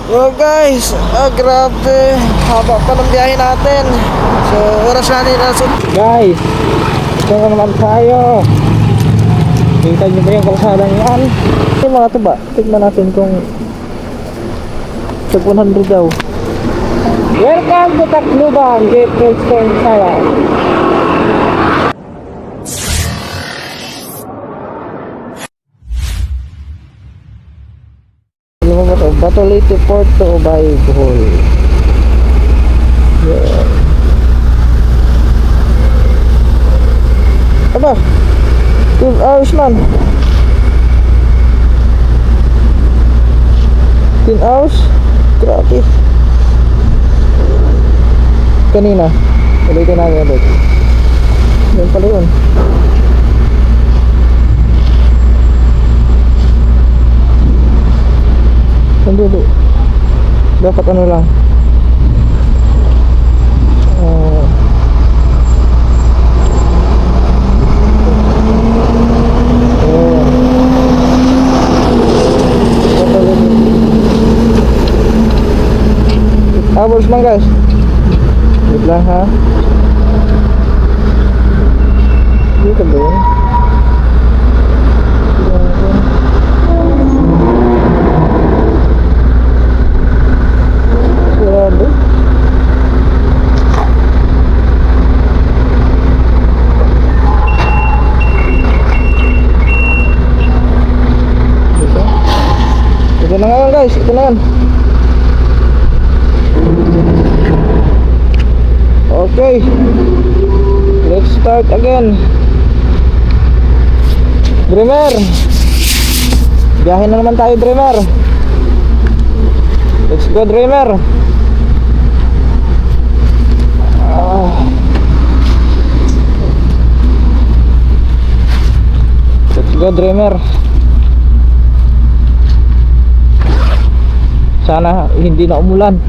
Yo guys, grabe. Haba pa ng biyahe natin. So, oras natin na guys, ito na naman tayo. Kita nyo ba yung kalsadang yan? Yung mga tuba, tignan natin kung sa 100 daw. Welcome to Tacloban, Gateway Store Sara. Batolite Porto by Bohol. Yeah. Aba, 12 hours man. 10 hours? Grabe. Kanina, ulitin namin ulit. Yan pala yun. Hindi. Dapat ano lang. Hours lang guys. Wait lang ha. Dito ba yun? Grabe. Ito na ngayon guys. Ito na yan. Okay, let's start again. Dreamer, biyahe na naman tayo Dreamer. Let's go Dreamer. Let's go Dreamer. Sana hindi na umulan.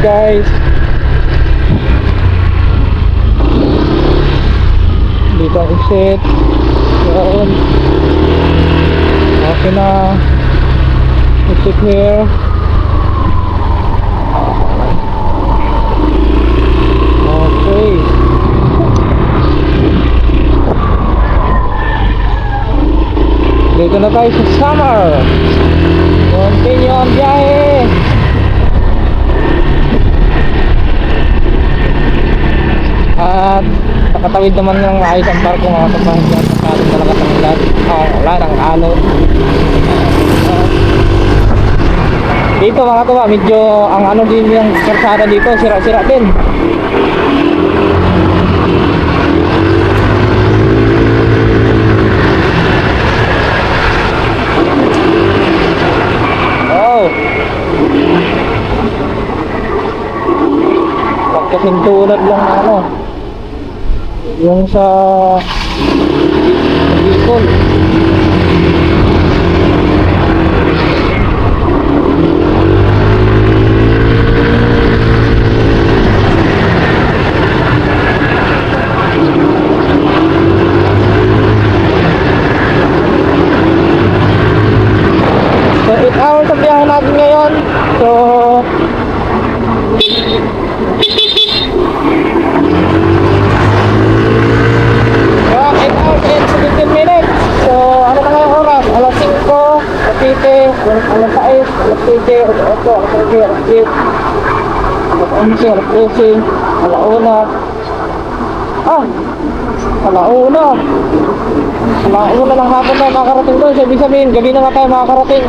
Guys, dito ang exit. Yun, okay na. Exit here. Okay, dito na tayo sa summer. Continue ang biyahe. At nakatawid naman ng ayos ang barko mga kapahid na sakali talaga ng ulan. Wala ng alon. Dito mga tuwa, medyo ang ano din yung karsada dito, sira-sira din. Oh, pagkasintulad lang na ano yung sa Bicol. So 8 hours ang biyahe natin ngayon. So 15 minutes. So, ano na ngayong oras? Alas 5, Cavite, alas 6, alas 7, alas 8, alas 9, alas 10, alas 11, alas 13, alas 1. Alas 1 ng hapon na makakarating doon. So, ibig sabihin, gabi na nga tayo makakarating.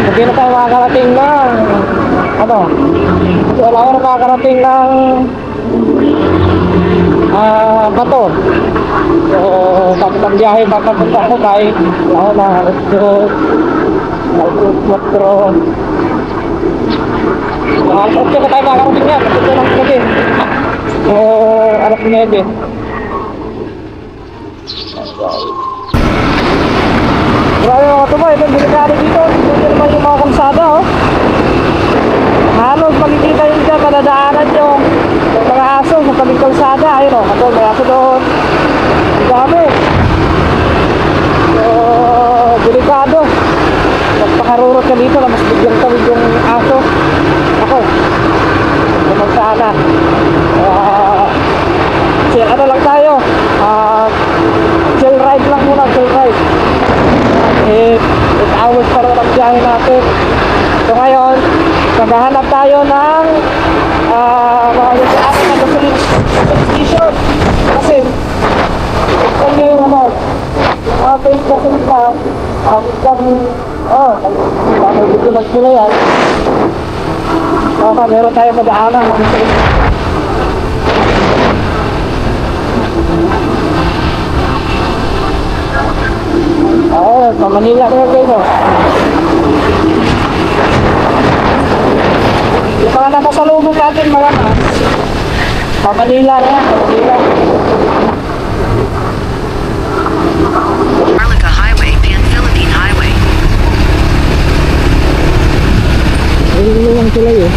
Gabi na tayo makakarating ng ano? So, wala ko na makakarating ng Bato. So, tapos ang biyahe papapunta ko kay wala ko na alas 2, alas 4. Alas 8 na tayo makakarating yan. Alas 8 ng gabi. So, alas 9. Grabe mga katuba, ito delikado dito. Dito naman yung mga kalsada, oh. Halos makikita yung dyan, madadaanan yung mga aso sa tabing kalsada. Ayun, oh, ito, may aso doon. Ang dami. So, delikado. Magpakarurot ka dito na mas bigyan tawid yung aso. Ako, naman sana. Chill ano lang tayo. Chill ride lang muna, chill ride. 8 hours para lang biyahe natin. So ngayon, maghahanap tayo ng mga lugar na gasoline station. Kasi, kung yung ano, yung gasoline pa, bakit dito nagpula yan? Baka meron tayo madaanan. Sa Manila na guys, oh. Yung mga nakasalubong natin mga mas, sa Manila na yan, sa Manila. Arlica Highway, Pan-Philippine Highway. Ayun lang sila yun.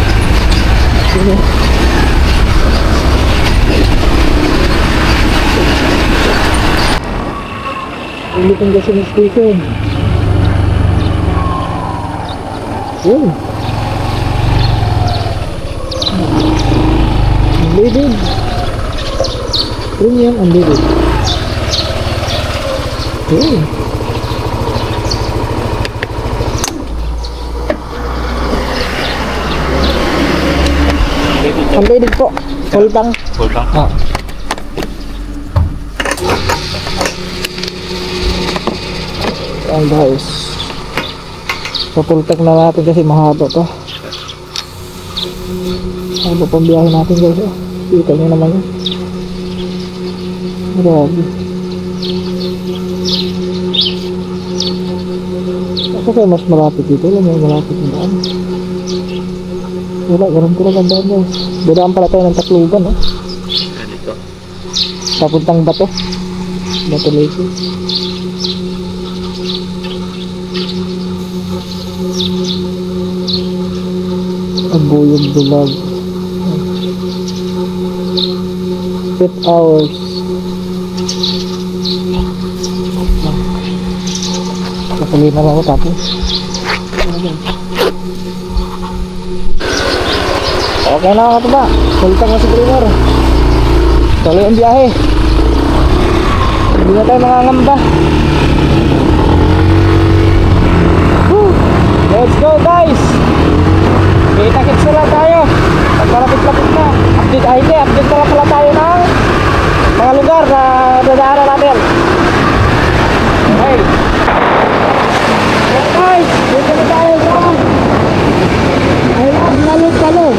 Sino? Hindi kong kasi ng station. Yun. Unleaded. Premium unleaded. Yun. Unleaded po. Full tank. Full tank? Ah. Ayan guys, so full tank na natin kasi mahaba to. Haba pang biyahe natin guys, oh. Kita nyo naman yun. Grabe. Ako kaya mas malapit dito, alam mo malapit na daan. Wala, ganun talaga ang daan guys. Dadaan pala tayo ng Tacloban, oh. Ganito. Papuntang Bato Lake. Ang buyog bulag. 8 hours. Nakali na lang ako tapos. Okay na ako ba? Sultang na si Primer. Tuloy ang biyahe. Hindi na tayo mangangamba. Woo! Let's go guys! Kita-kits na lang tayo. Pagkalapit-lapit na. Update na lang pala tayo ng mga lugar na dadaanan natin. Okay. Okay guys, dito na tayo sa I love Talog.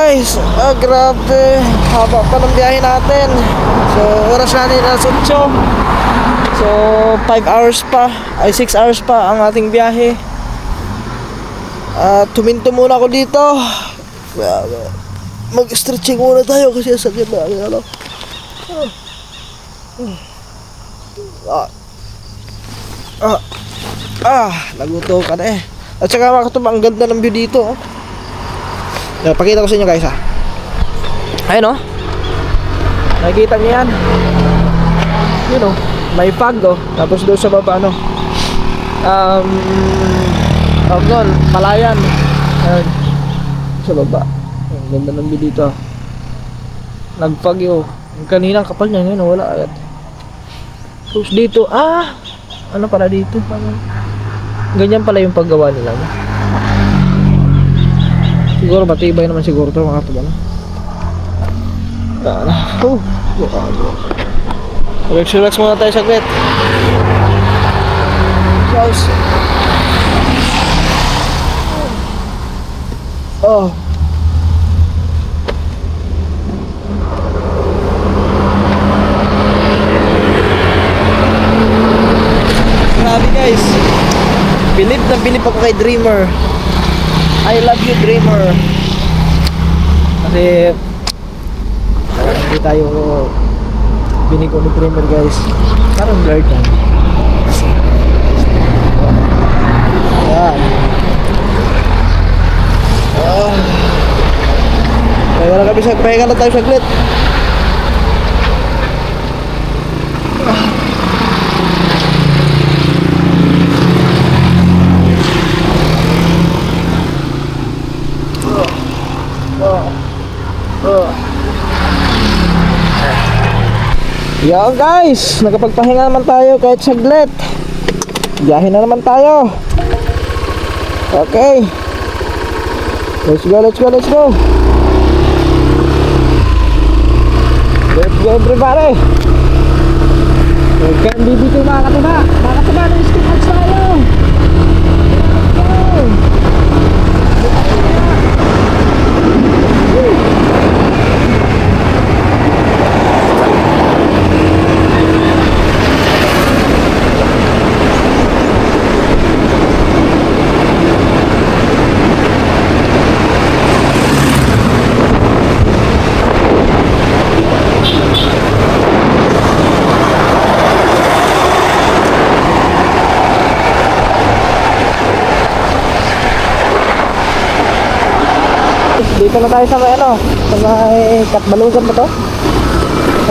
guys, grabe, haba pa ng biyahe natin. So oras natin alas 8. So 5 hours pa, ay 6 hours pa ang ating biyahe. Tuminto muna ako dito. Mag-stretching muna tayo kasi sakit na ano. Naguto ka na eh. At saka mga katumbang, ang ganda ng view dito. Pakita ko sa inyo guys ha. Ayun oh. Nakikita niyo yan. Yun oh. May fog oh. Tapos doon sa baba ano. Doon, Palayan. Ayun. Sa baba. Ang ganda ng view dito. Nag-fog yun. Kanina kapal niya yun. Wala agad. Tapos dito. Ano pala dito? Ganyan pala yung paggawa nila. No? Siguro matibay naman siguro ito mga tuban. Relax muna tayo saglit. Grabe guys. Bilib na bilib ako kay Dreamer. I love you, Dreamer. Kasi hindi tayo binigo ni Dreamer guys. Parang blurred yan. Ayan. Pahinga lang tayo saglit. Yo guys, nakapagpahinga naman tayo kahit saglit. Biyahe na naman tayo. Okay. Let's go. Let's go everybody. Welcome BBQ mga katiba. Mga katiba, na-skip out tayo. Dito na tayo sa may ano, sa may Katbalogan ba to?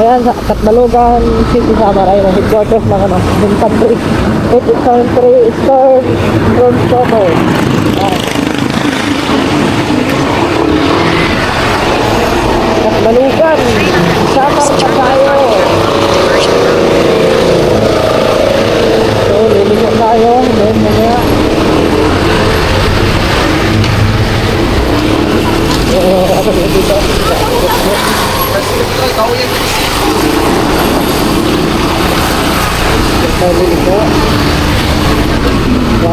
Ayan, sa Katbalogan City Samaray na headquarters ng ano, infantry. It infantry start from Soto. Katbalogan, Samar pa tayo. So, liligot tayo, then mamaya.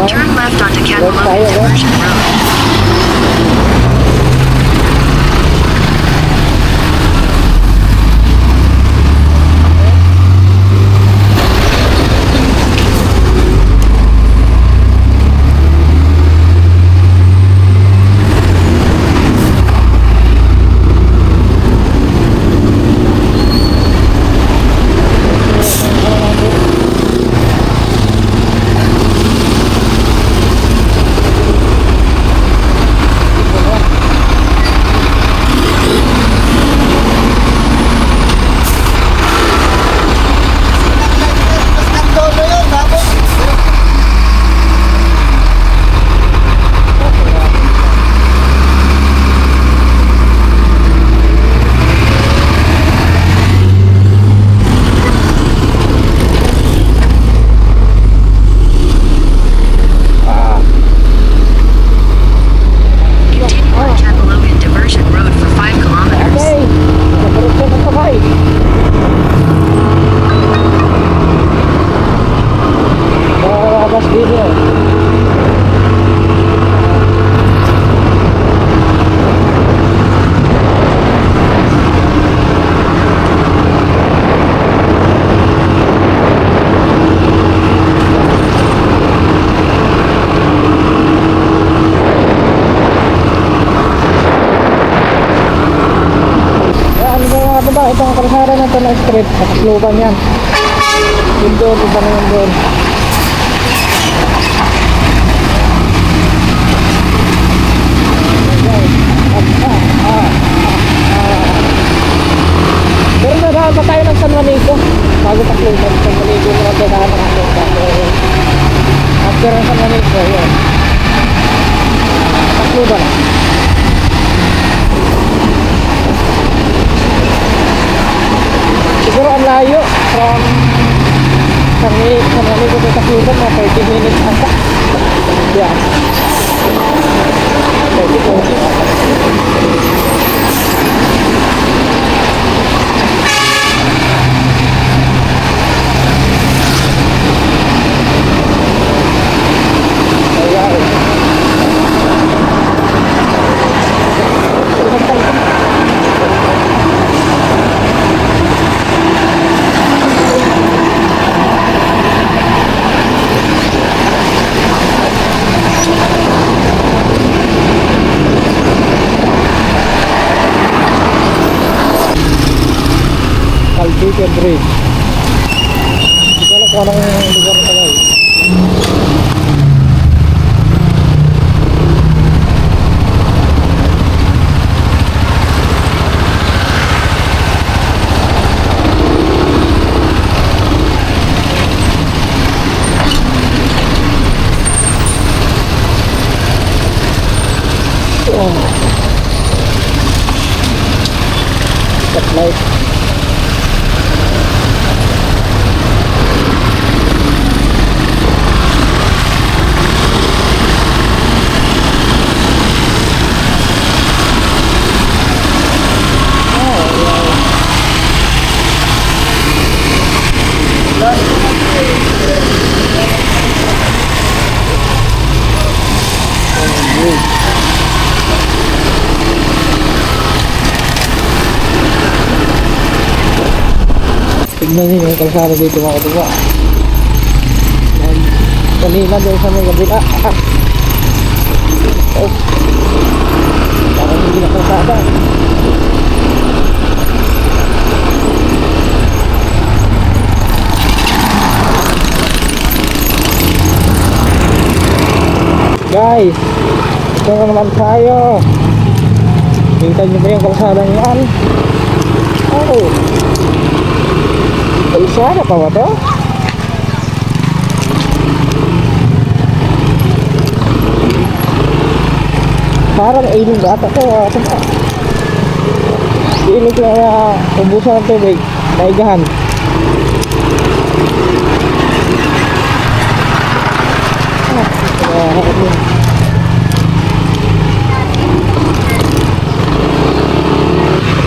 Turn left onto Catalonia Diversion Road. mga baba, itong kalsada na ito na street, nakasluban yan. Yun doon, iba na yun doon. Pero nadaan pa tayo ng San Juanico bago takluban. San Juanico na nadaan ng ating takluban. After ng San Juanico, yun. Takluban na. Siguro ang layo from San Juanico to takluban na 30 minutes ata. Yeah. 30 minutes. Calvique Bridge. Hindi ko alam kung anong lugar na talaga. Light. Tignan niyo yung kalsada dito mga katuwa. Kanina doon sa may kabila. Oh. Parang hindi na kalsada. Guys, ito na naman tayo. Tingnan niyo ba yung kalsada niyan? Oh. Kalsada pa ba ito? Parang ilog ata ito. Ilog na ubusan ng tubig. Naigahan.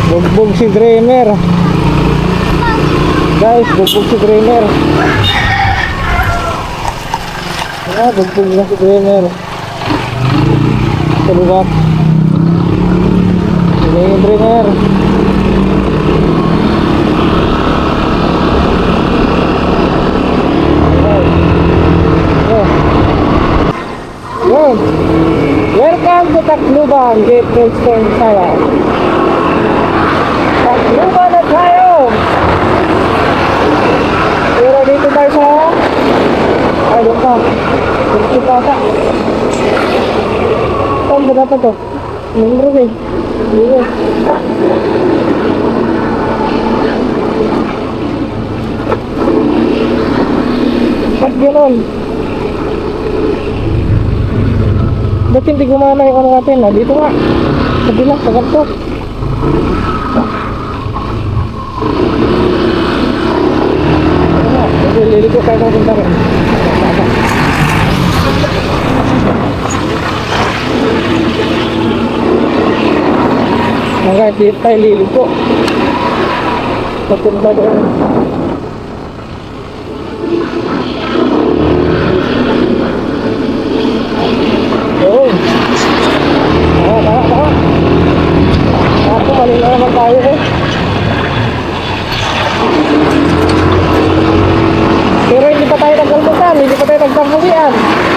Bugbog si Dreamer. Guys, bugbog si Dreamer. Bugbog na si Dreamer. Tulungan. Ini yung Dreamer. Yun. Welcome to Tacloban, Gateway Store Saya. Tacloban na tayo. Pero dito tayo sa ay, doon pa. Dito pa ata. Saan ba dapat to? Numero eh. Dito. Ba't gano'n? Ba't hindi gumana yung ano natin? Dito nga. Kabila, sa kanto. Liliko tayo ng punta rin. Mga dito tayo liliko. Papunta doon. Oh. Tama. Ako, mali na naman tayo eh. Pero hindi pa tayo nagkalmutan, hindi pa tayo nagpanghawian.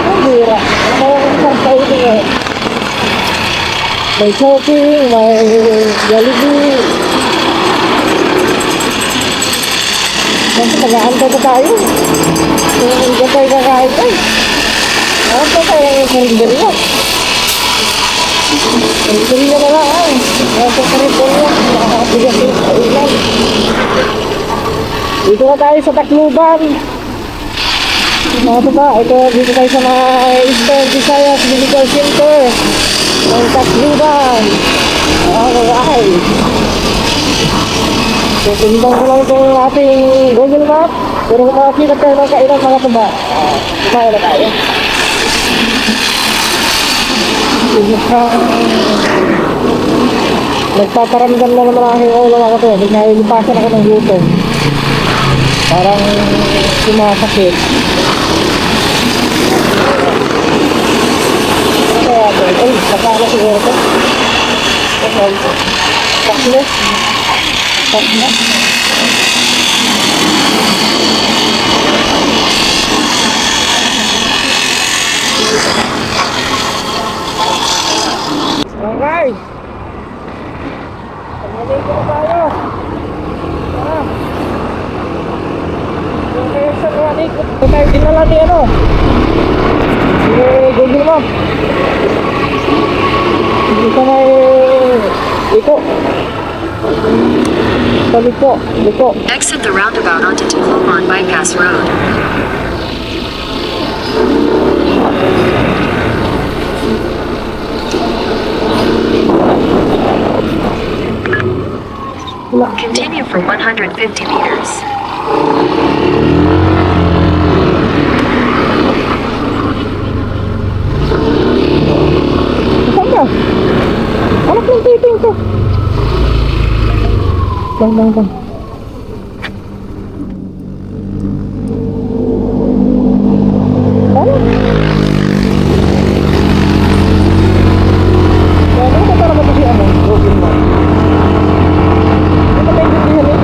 Ang bira. Ang tayo din eh. May shopping, may Jollibee. Nag-aantay pa tayo. Hindi tayo kakain tayo. Ano pa tayo yung karinderya? Karinderya na lang ay. Ano pa karinderya? Nakakabigas yung kailan. Dito na tayo sa Tacloban. Mga pa, ito dito tayo sa mga Eastern Visayas Medical Center ng Tacloban. Alright. So, tinimbang ko lang itong ating Google Map. Pero kung makakita tayo ng kailan mga taba, kumain na tayo. Nagpaparamdam na naman ang aking ulo mga to. Nagkalipasan ako ng gutom. Parang sumasakit. Kaya ito, ay, nakala siguro ito. Taklo. Taklo. Alright. Pagmaligo na tayo. Tara. Okay, sa pagmaligo. Ito tayo dinala ni ano. Google Map. Dito na liko. Sa liko. Exit the roundabout onto Tacloban Bypass Road. Continue for 150 meters. Saan ka? Anak ng titing ko. Bang. Ano? Ano ka talaga ba si ano? Google Map. Ano ba yung hindi eh?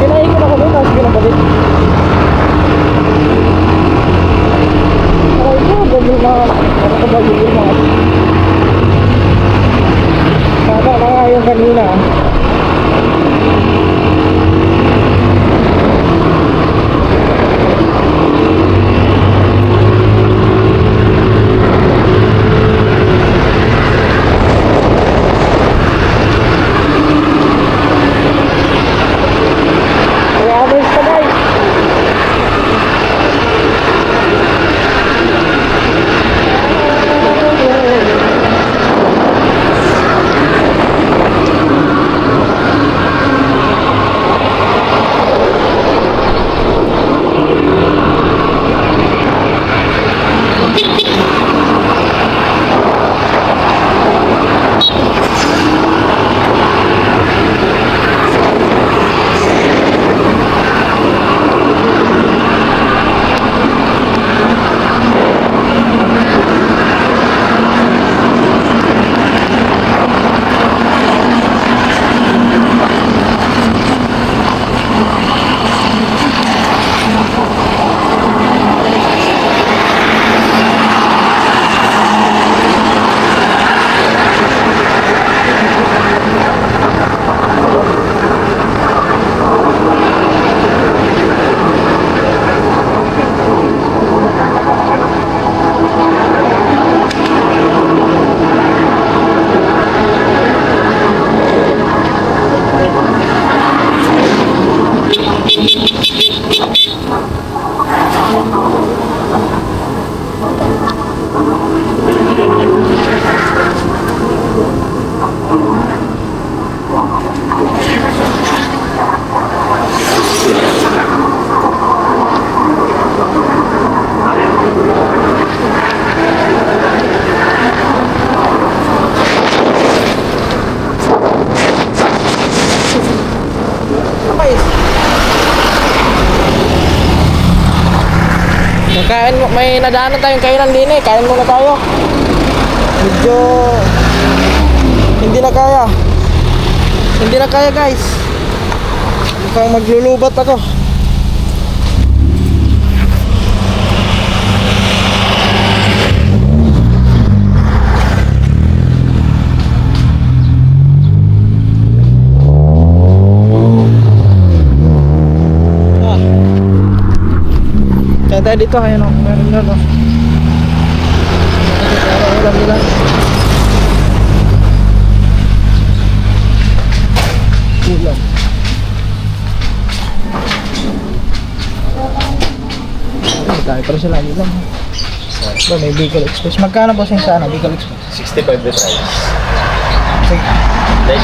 Kinaikot ako doon, tapos pinabalik. Okay po, Google Map. Ano ka ba Google Map? Tama na nga yung kanina. Kain mo, may nadaanan tayong kainan din eh. Kain muna tayo. Medyo hindi na kaya. Hindi na kaya guys. Mukhang maglulubat ako. tayo dito. Ayun o, meron yun o. Ulam nila. Ulam. Dahil pero sila ulam. Ba, may Bicol Express. Magkano po sa ano, Bicol Express? 65 the price. Sige. Then,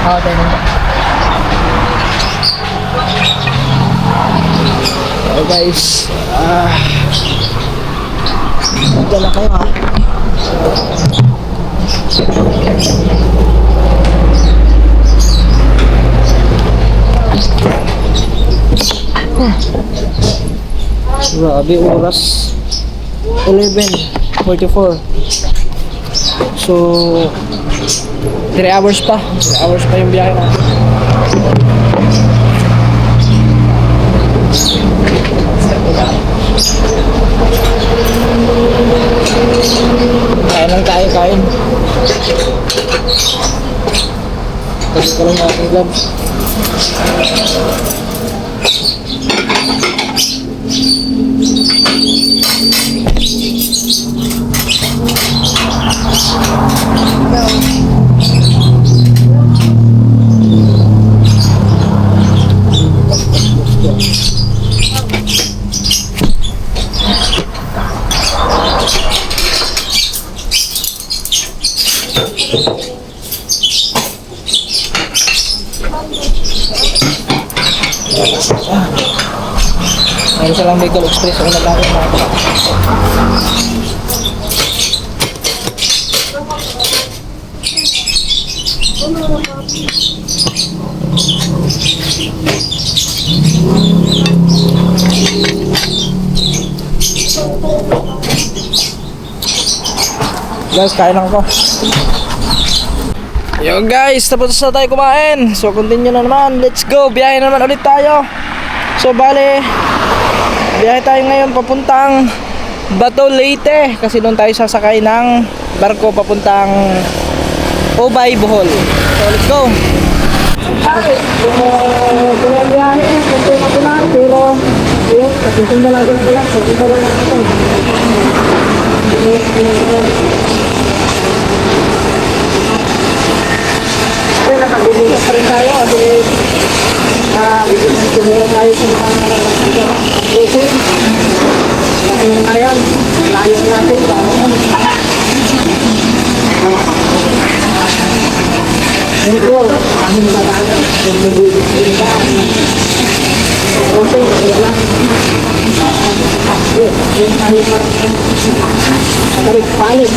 Oo, tayo nito. Okay guys. Diyan lang kayo ha. Grabe, oras 11:44. So 3 hours pa. 3 hours pa yung biyahe natin. Kain lang tayo, kain. Tapos ko lang natin gloves. Meron silang Bicol Express. Una lang yung mga guys, kain lang ko. Yo guys, tapos na tayo kumain. So continue na naman. Let's go. Biyahe na naman ulit tayo. So bale, biyahe tayo ngayon papuntang Bato, Leyte. Kasi doon tayo sasakay ng barko papuntang Obay, Bohol. So let's go. Biyahe, continue na naman. Pero yun, kasi na lang pala. So ito na lang ito. Kaya nakagulitas pa rin tayo kasi tumulong tayo sa mga busin. Ngayon, layo natin. Ito, aming batangan. Okay, wala. Yung tayo tarik palit.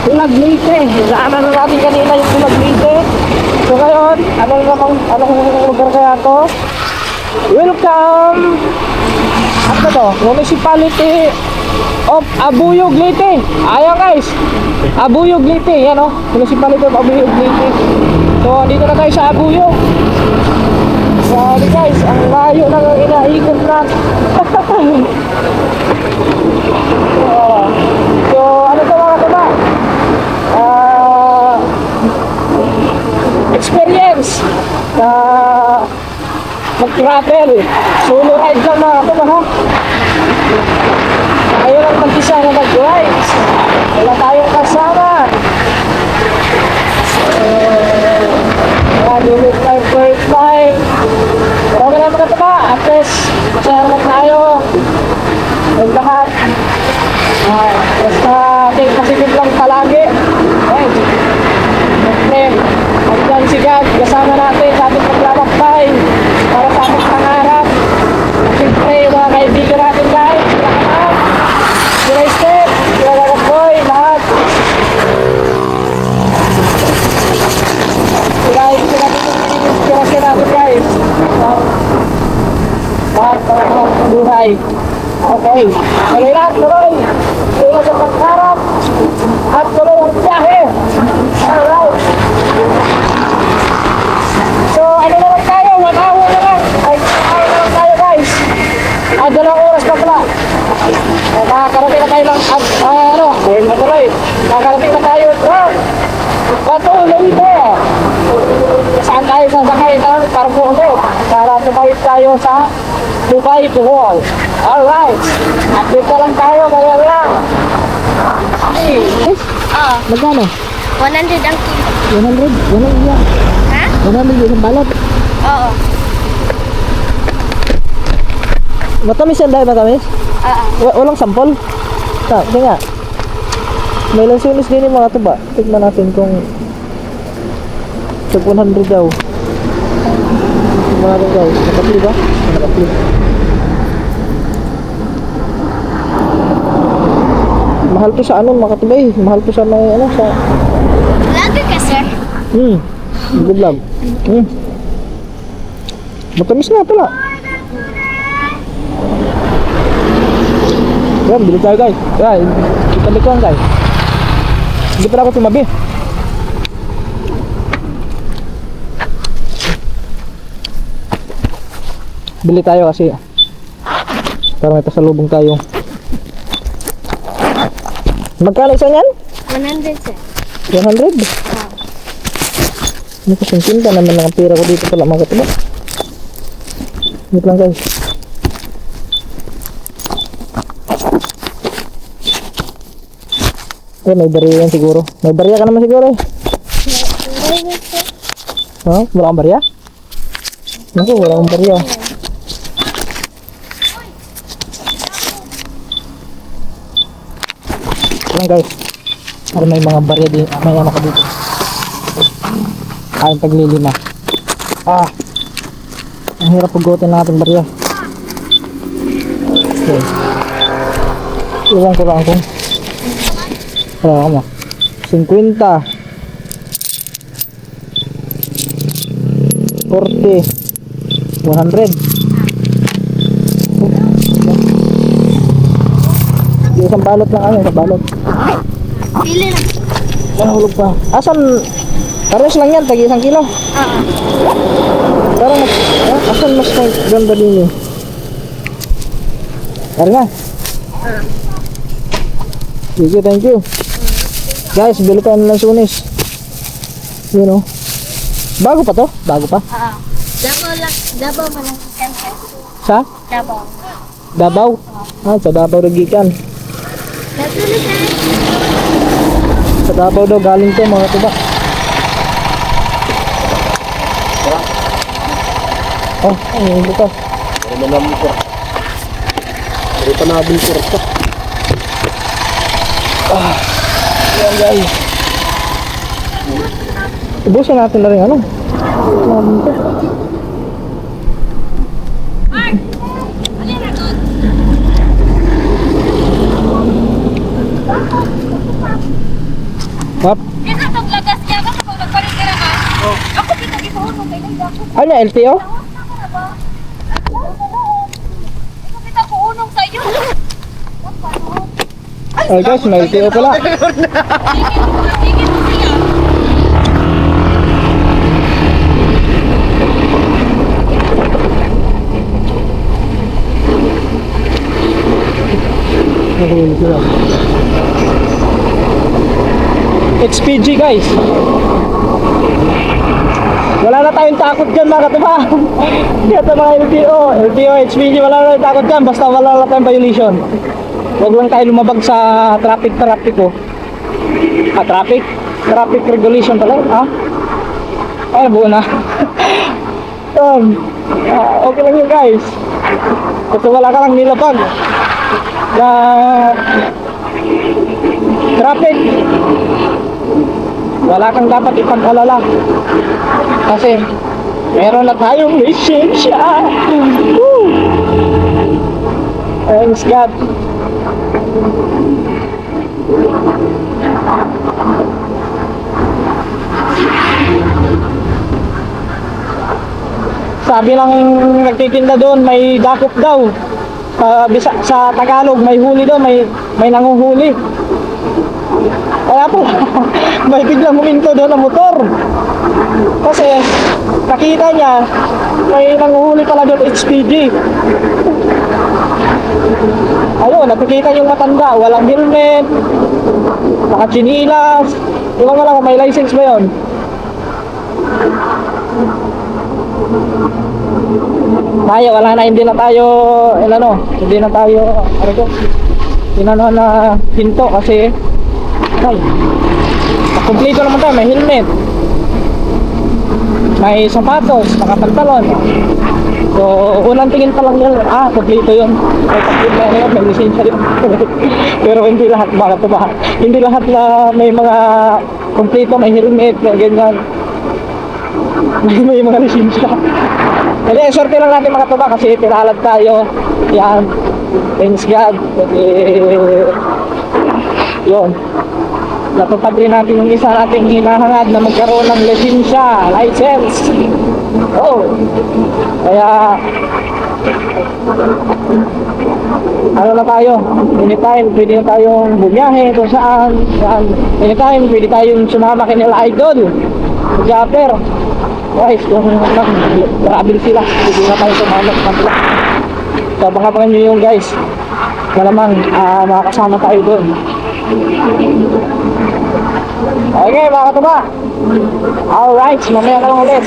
Bulag Leyte. Naanan na natin kanina yung Bulag Leyte. So ngayon, anong lugar kaya to? Welcome! Ano to? Municipality of Abuyog, Leyte. Ayan guys, Abuyog, Leyte. Yan o, Municipality of Abuyog, Leyte. So dito na tayo sa Abuyog. Sorry guys, ang layo na inaikot natin. So ano to mga kaba? Experience na mag-travel. Solo ride lang mga kaba ha. Tayo lang mag-isa na mag-rides. Wala tayong kasama. Nag-limit time first time. Marami na mga kaba. At least, masaya naman tayo. Ang lahat. Basta kasama natin sa ating paglalakbay para sa ating pangarap. At siyempre, yung mga kaibigan natin guys, lahat, sila Step, sila Lalakoy, lahat. Sila inspirasyon natin guys. Lahat para sa buhay. Okay, tuloy lang, tuloy. Tuloy sa pagharap at tuloy ang biyahe. Alright. So, ano naman tayo? 1 hour na lang. Ay, 1 hour na lang tayo guys. 2 oras na pala. Nakakarating na tayo lang. Ayun na tuloy. Nakakarating na tayo. Patuloy ito. Saan tayo sasakay? Para po ito. Para sumahit tayo sa Dubai to Wall. Alright. At dito lang tayo. Kaya lang. Magkano? 100 ang kilo. 100? 100 yan. Ha? 100 isang balot. Oo. Matamis yan dahil matamis? Walang sampol? Hindi nga. May lansunis din yung mga tuba. Tignan natin kung sa 100 daw. Tignan natin guys. Nakapli ba? Nakapli. Mahal to sa ano mga katubay. Mahal to sa may ano sa... Vlogger ka, sir? Good vlog. Matamis nga pala. Yan, bili tayo guys. Yan, italik ko lang guys. Hindi pala ako tumabi. Bili tayo kasi para may pasalubong tayo. Magkano isa niyan? 100, sir. 100? Ano kasi tinda naman ang pera ko dito pala mga katuba. Wait lang guys. May barya yan siguro. May barya ka naman siguro eh. Wala kang barya? Naku, wala kang barya. Lang guys. Para may mga barya din. May ano ka dito. Ayong paglilima. Ang hirap paggutin natin barya. Okay. Iwan ko lang kung wala ka mo 50 40 100 isang balot lang ano, isang balot Pili lang. nahulog pa asan pares lang yan, tagi 1 kilo pero mas asan mas ganda din yun tara na sige, thank you guys, bili tayo ng lansunis you know bago pa to? Bago pa? Dabaw mo lang. 10 pesos. Sa? Dabaw. Davao? Sa Davao nagikan sa Davao daw galing to mga tuba ang bukas pero pa nabing kurta yan guys ubusin natin na rin ano nabing to Hap? Ito itong lagas niya ka kung nagpaligara ka. Ako pinag-ipuhon kay Lida. Ano LTO? Ito kita ko unong sa iyo. Ay guys, may LTO pala. Tigil mo siya. Nahuli sila. XPG guys. Wala na tayong takot dyan mga katuba. Ito mga LTO, HPG, wala na tayong takot dyan. Basta wala na tayong violation. Huwag lang tayo lumabag sa traffic oh. Traffic regulation pala. Ay, buo na. Okay lang yun guys. Kasi wala ka lang nilapag na traffic. wala kang dapat ipag-alala. Kasi, meron na tayong lisensya. Woo! Thanks God. Sabi lang nagtitinda doon, may dakop daw. Sa Tagalog, may huli daw, may nanguhuli. Kaya po, may biglang huminto doon ang motor. Kasi, nakita niya, may nanguhuli pala doon HPG. Ayun, nakikita yung matanda, walang helmet, nakatsinilas. Di ko alam kung may license ba yun? Tayo, wala na, hindi na tayo, hindi na tayo, tinano na hinto kasi, ay, kumpleto naman tayo, may helmet, may sapatos, nakapantalon. So, unang tingin pa lang yun, kumpleto yun. May taklit na yun, may lisensya yun. Pero hindi lahat, bakit ba? Hindi lahat na may mga kumpleto, may helmet, may ganyan. May mga lisensya. Kasi sorte lang natin mga tuba kasi pinalad tayo. Yan. Thanks God. Kasi yun. Natupad rin natin yung isa nating hinahangad na magkaroon ng lisensya, license. Oh. Kaya ano na tayo, anytime pwede na tayong bumiyahe kung saan, anytime pwede tayong sumama kanila idol Japper. Guys, kung travel sila, pwede na tayo sumama sa kanila. So abangan nyo yung guys, malamang makakasama tayo doon. Okay mga katuba, alright, mamaya na lang ulit.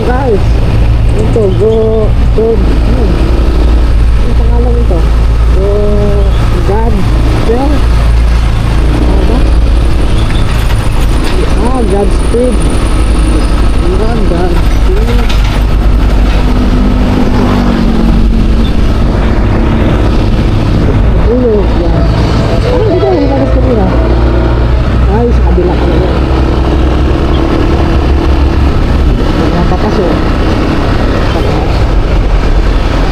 Guys, ito, go, ang pangalan nito? God, Godspeed. Godspeed. Ay, sa kabila ka na yun. Napakas o.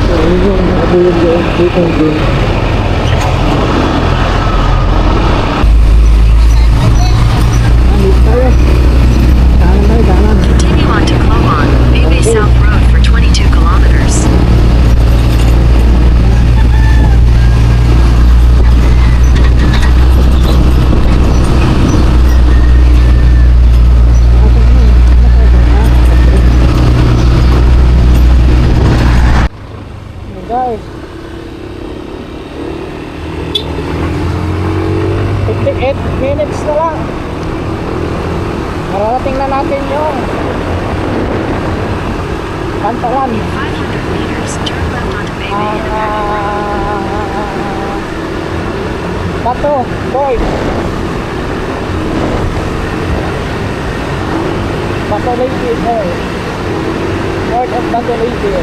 So, yun yung nakabulog yun. Dito din. Continue on to Clogon, Maybay South Road for 22 kilometers. Guys, 58 minutes na lang. Mararating na natin yung Pantalan. 500 meters, turn left onto Maybay. Bato, boy. Bato Lady, boy. North of Bato Lady.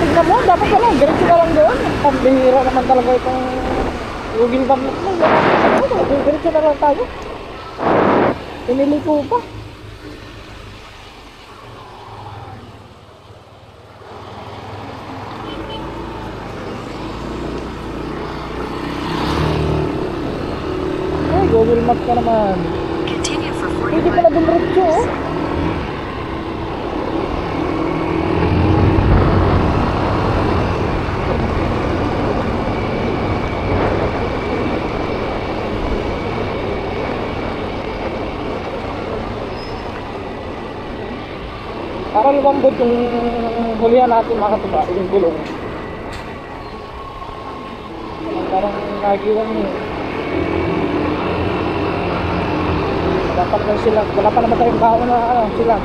Tingnan mo, dapat ka lang, diretso ka lang doon. Pambihira naman talaga itong Google Map na lang. Diretso na lang tayo. Pinili ko pa. Ay, Google Map ka naman. Continue for Hindi 45 pala dumiretso, oh. Para lumambot yung hulihan natin mga katuba, yung gulong. Parang nagiwan niyo. Dapat lang sila, wala pa naman tayong baon na ano, sila.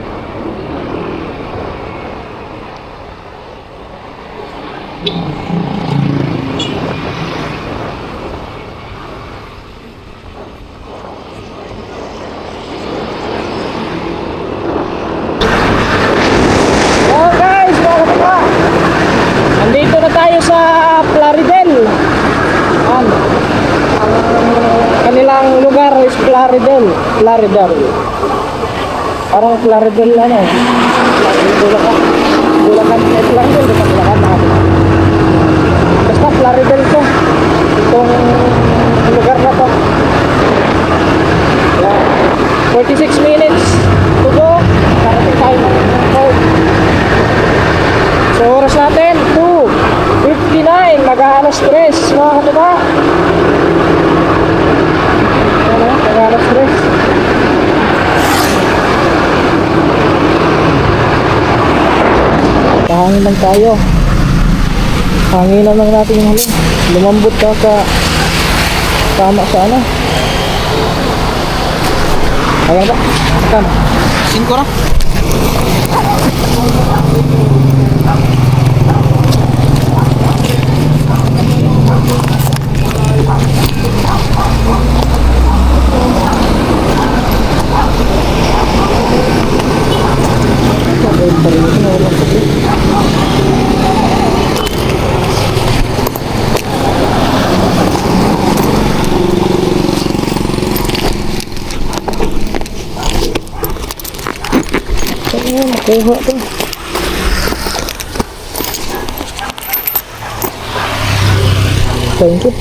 Oh guys, mga katuba, andito na tayo sa Plaridel. Ang kanilang lugar is Plaridel. Parang Plaridel ano. Bulacan. Bulacan is Plaridel, Bulacan na. Basta Plaridel to. Itong lugar na to. Yeah. 46 minutes to go. Karating tayo ng port. So oras natin 2:59, mag-aalas 3 mga katuba. Mag-aalas 3. Pahangin lang tayo. Hanginan lang natin yung huli. Lumambot ka sa tama sa ano. Ayan ba? Tama. 5 na. Makuha to. Thank you.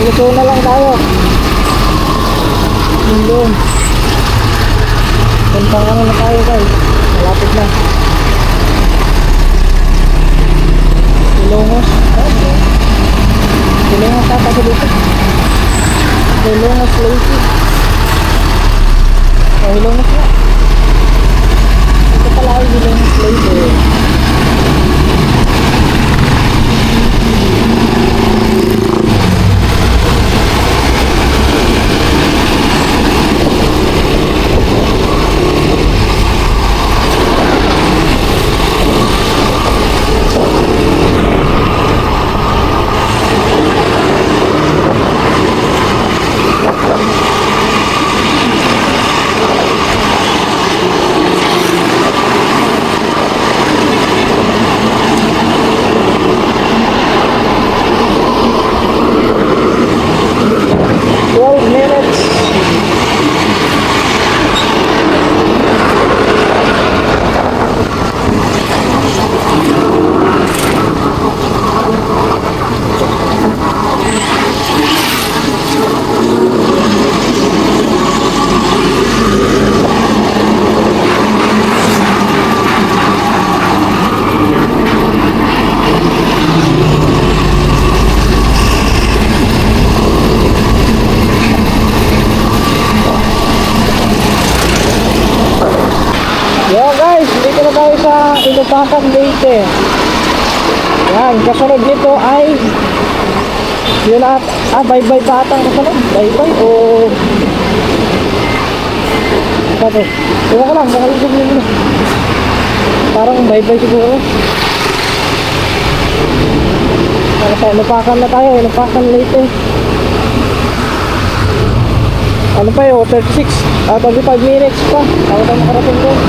Luto na lang tayo. Doon. Puntang ano na tayo guys. Malapit na. Ilongos. Okay. Ilongos ata ko dito. Ilongos Lake. Oh, Ilongos na. Ito pala ay Ilongos Lake. Yeah guys, dito na tayo sa Inupakan Leyte. Yan, kasunod nito ay yun at bye-bye pa atang kasunod. Bye-bye o sabi, ewan ko lang, nakaligog nyo. Parang bye-bye siguro. Sa Inupakan na tayo, Inupakan Leyte. Ano pa yun, 36 35 minutes pa. Ako tayo makarating doon.